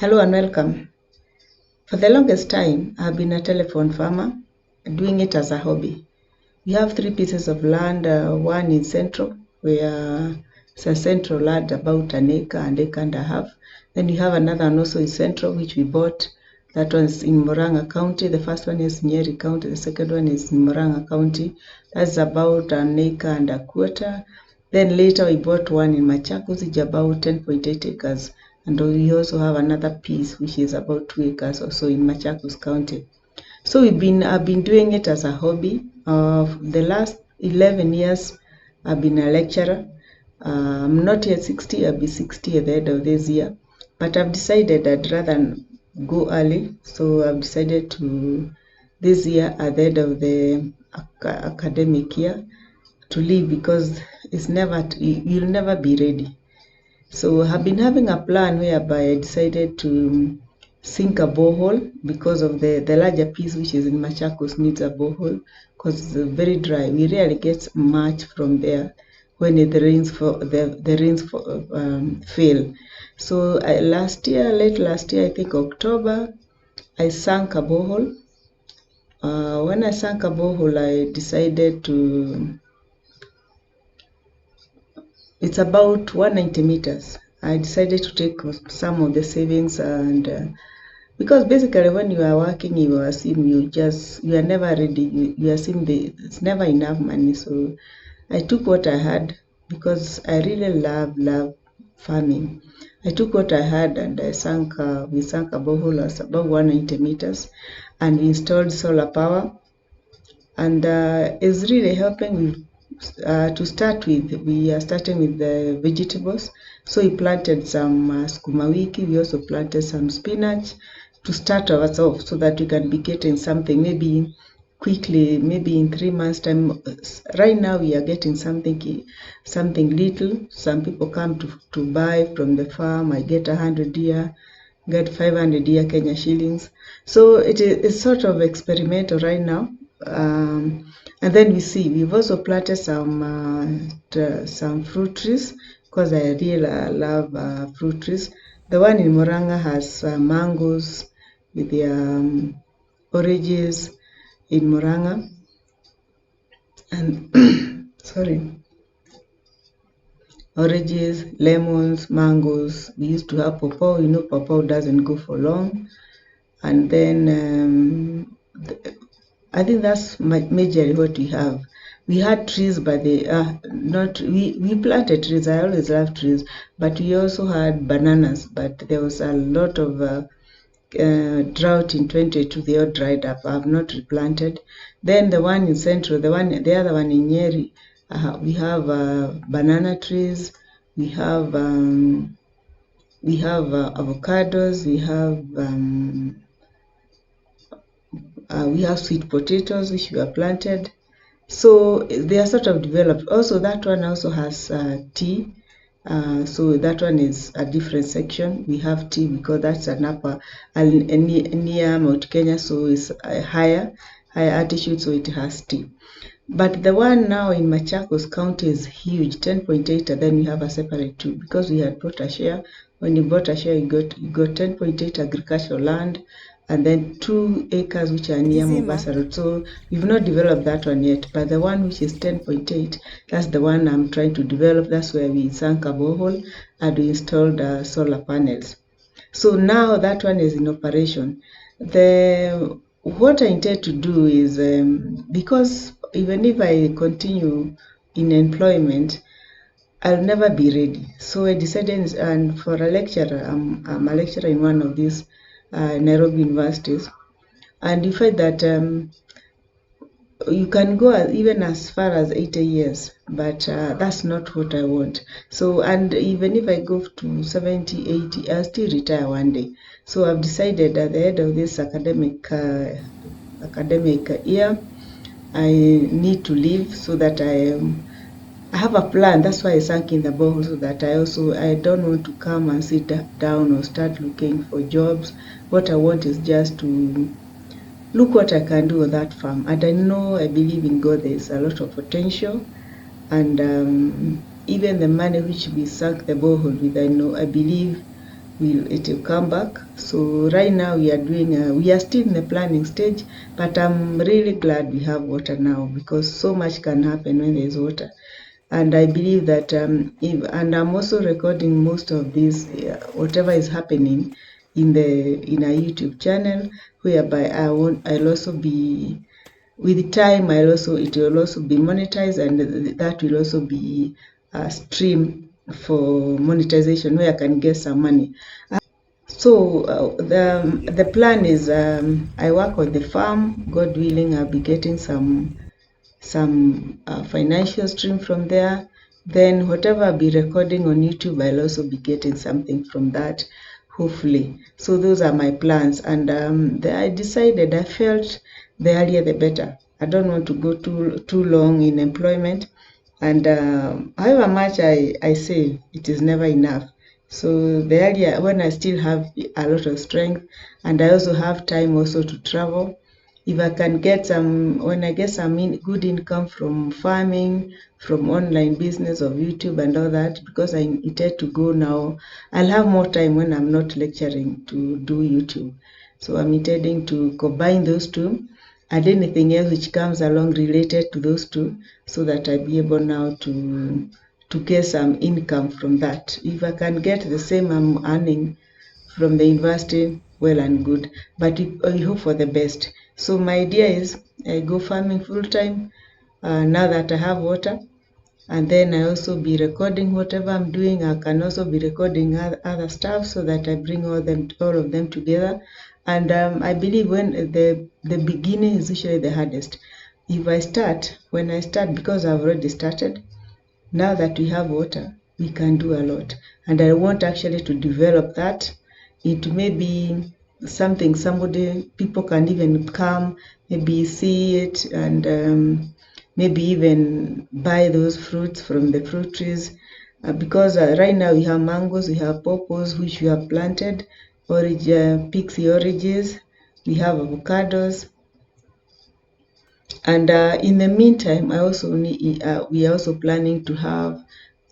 Hello and welcome. For the longest time, I've been a telephone farmer, doing it as a hobby. We have 3 pieces of land, one in Central, where it's a central land about an acre and a half. Then we have another one also in Central, which we bought. That one's in Murang'a County. The first one is Nyeri County. The second one is in Murang'a County. That's about an acre and a quarter. Then later we bought one in Machakos, which is about 10.8 acres. And we also have another piece, which is about 2 acres or so in Machakos County. So I've been doing it as a hobby. The last 11 years, I've been a lecturer. I'm not yet 60, I'll be 60 at the end of this year. But I've decided I'd rather go early. So I've decided to, this year at the end of the academic year, to leave because you'll never be ready. So I've been having a plan whereby I decided to sink a borehole because of the larger piece which is in Machakos needs a borehole because it's very dry. We rarely get much from there when the rains fail. So late last year, I think October, I sank a borehole. When I sank a borehole, I decided to, it's about 190 meters. I decided to take some of the savings and because basically when you are working, you assume you are never ready. You assume it's never enough money. So I took what I had because I really love farming. I took what I had and we sank a borehole as above 190 meters and we installed solar power. And it's really helping with, to start with, we are starting with the vegetables. So we planted some sukuma wiki, we also planted some spinach to start us off so that we can be getting something maybe quickly, maybe in 3 months time. Right now we are getting something little. Some people come to buy from the farm. I get 100 here, get 500 here Kenya shillings. So it's sort of experimental right now. And then we see we've also planted some fruit trees because I really love fruit trees. The one in Murang'a has mangoes with the oranges in Murang'a and sorry, oranges, lemons, mangoes. We used to have pawpaw. You know, pawpaw doesn't go for long. And then I think that's majorly what we have. We had trees, but they are not. We planted trees. I always love trees, but we also had bananas. But there was a lot of drought in 2022. They all dried up. I have not replanted. Then the one in Central, the other one in Nyeri, we have banana trees. We have avocados. We have sweet potatoes which we have planted. So they are sort of developed. Also, that one also has tea. So that one is a different section. We have tea because that's an upper near Mount Kenya, so it's a higher altitude, so it has tea. But the one now in Machakos County is huge, 10.8, and then we have a separate two because we had bought a share. When you bought a share, you got 10.8 agricultural land and then 2 acres which are near Mombasa Road. So we've not developed that one yet, but the one which is 10.8, that's the one I'm trying to develop. That's where we sank a borehole and we installed solar panels. So now that one is in operation. What I intend to do is, because even if I continue in employment, I'll never be ready. So I decided, and for a lecturer, I'm a lecturer in one of these Nairobi universities, and you find that you can go even as far as 80 years, but that's not what I want. So, and even if I go to 70, 80, I'll still retire one day. So I've decided at the end of this academic year, I need to leave so that I have a plan. That's why I sank in the borehole, so that I don't want to come and sit down or start looking for jobs. What I want is just to look what I can do on that farm. And I believe in God. There is a lot of potential, and even the money which we sank the borehole with, I believe it will come back. So right now we are doing, we are still in the planning stage, but I'm really glad we have water now, because so much can happen when there is water. And I believe that and I'm also recording most of this, whatever is happening in our YouTube channel, whereby I'll also be, with time, it will also be monetized, and that will also be a stream for monetization where I can get some money. So the plan is, I work on the farm. God willing, I'll be getting some financial stream from there. Then whatever I'll be recording on YouTube, I'll also be getting something from that, hopefully. So those are my plans. And I felt the earlier the better. I don't want to go too long in employment. And however much I save, it is never enough. So the earlier, when I still have a lot of strength, and I also have time also to travel, if I can get when I get some good income from farming, from online business of YouTube and all that, because I intend to go now, I'll have more time when I'm not lecturing to do YouTube. So I'm intending to combine those two and anything else which comes along related to those two, so that I'll be able now to get some income from that. If I can get the same I'm earning from the university, well and good, but I hope for the best. So my idea is I go farming full time now that I have water, and then I also be recording whatever I'm doing. I can also be recording other stuff, so that I bring all of them together. And I believe when the beginning is usually the hardest. When I start, because I've already started, now that we have water, we can do a lot. And I want actually to develop that into maybe something people can even come, maybe see it, and maybe even buy those fruits from the fruit trees. Because right now we have mangoes, we have pawpaws, which we have planted, pixie oranges, we have avocados, and in the meantime, we are also planning to have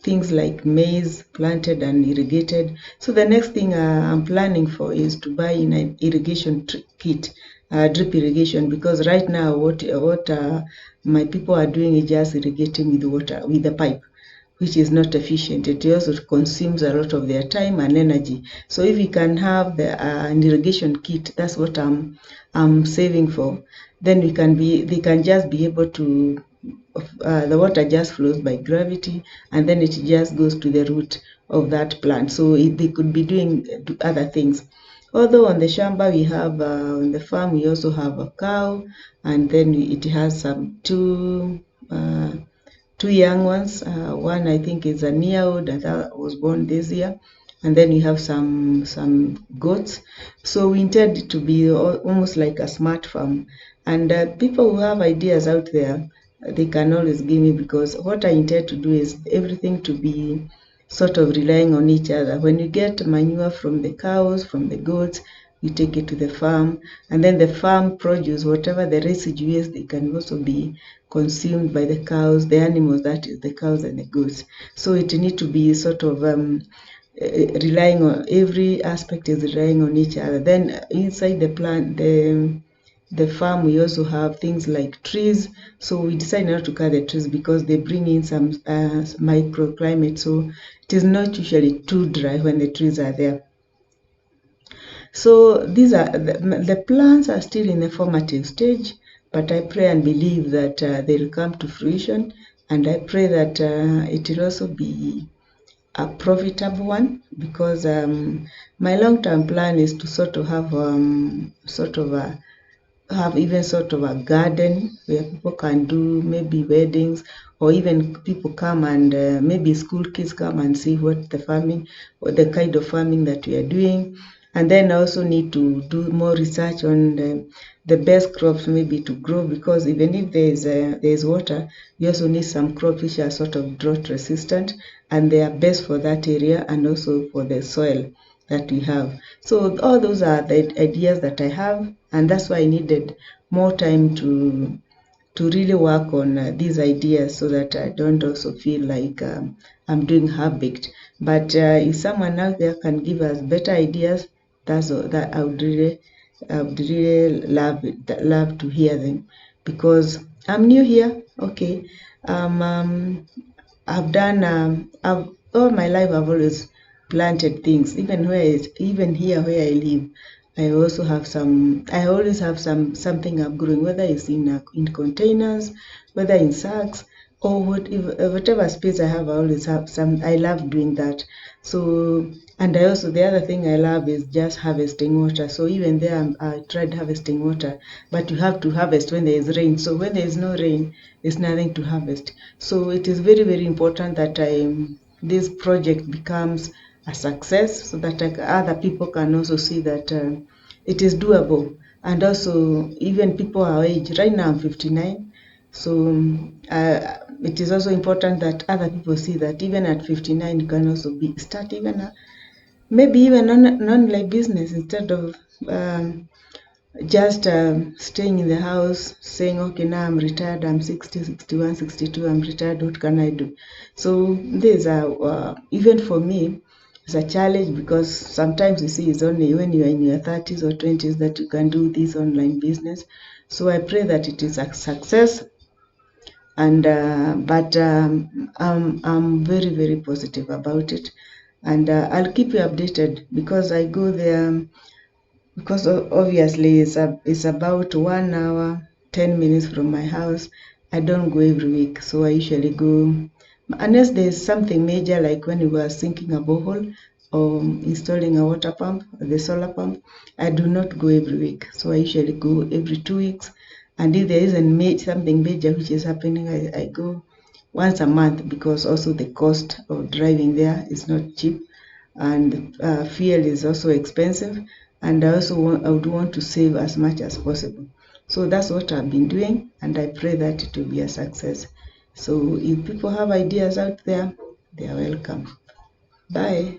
things like maize planted and irrigated. So the next thing I'm planning for is to buy in an irrigation kit, drip irrigation, because right now what my people are doing is just irrigating with water, with the pipe, which is not efficient. It also consumes a lot of their time and energy. So if we can have an irrigation kit, that's what I'm saving for. Then they can just be able to, the water just flows by gravity, and then it just goes to the root of that plant. So they could be doing other things. Although on the shamba we have, on the farm we also have a cow, and then it has two young ones. One I think is a year-old that was born this year, and then we have some goats. So we intend it to be almost like a smart farm. And people who have ideas out there, they can always give me, because what I intend to do is everything to be sort of relying on each other. When you get manure from the cows, from the goats, you take it to the farm, and then the farm produce, whatever the residue is, they can also be consumed by the cows, the animals, that is the cows and the goats. So it need to be sort of relying on, every aspect is relying on each other. Then inside the plant, the farm, we also have things like trees. So we decided not to cut the trees because they bring in some microclimate. So it is not usually too dry when the trees are there. So these are the plans are still in the formative stage, but I pray and believe that they'll come to fruition, and I pray that it will also be a profitable one, because my long-term plan is to sort of have even sort of a garden where people can do maybe weddings, or even people come and maybe school kids come and see what the kind of farming that we are doing. And then I also need to do more research on the best crops maybe to grow, because even if there's water, we also need some crops which are sort of drought resistant, and they are best for that area and also for the soil that we have. So all those are the ideas that I have, and that's why I needed more time to really work on these ideas so that I don't also feel like I'm doing half-baked. But if someone out there can give us better ideas, that I would really love to hear them, because I'm new here. Okay, I've done all my life I've always planted things. Even here where I live, I always have something I'm growing, whether it's in containers, whether in sacks, or whatever space I have. I always have some. I love doing that. So, and the other thing I love is just harvesting water. So even there, I tried harvesting water, but you have to harvest when there is rain. So when there is no rain, there's nothing to harvest. So it is very, very important that this project becomes a success, so that other people can also see that it is doable. And also, even people our age, right now I'm 59, so it is also important that other people see that even at 59, you can also start even maybe even an online business, instead of just staying in the house saying, okay, now I'm retired, I'm 60, 61, 62, I'm retired, what can I do? So these are, even for me, it's a challenge, because sometimes you see it's only when you're in your 30s or 20s that you can do this online business. So I pray that it is a success, and but I'm very, very positive about it, and I'll keep you updated, because I go there, because obviously it's about 1 hour 10 minutes from my house. I don't go every week, so I usually go unless there's something major, like when we were sinking a borehole or installing a water pump, the solar pump. I do not go every week, so I usually go every 2 weeks. And if there isn't something major which is happening, I go once a month, because also the cost of driving there is not cheap, and fuel is also expensive, and I would want to save as much as possible. So that's what I've been doing, and I pray that it will be a success. So if people have ideas out there, they are welcome. Bye.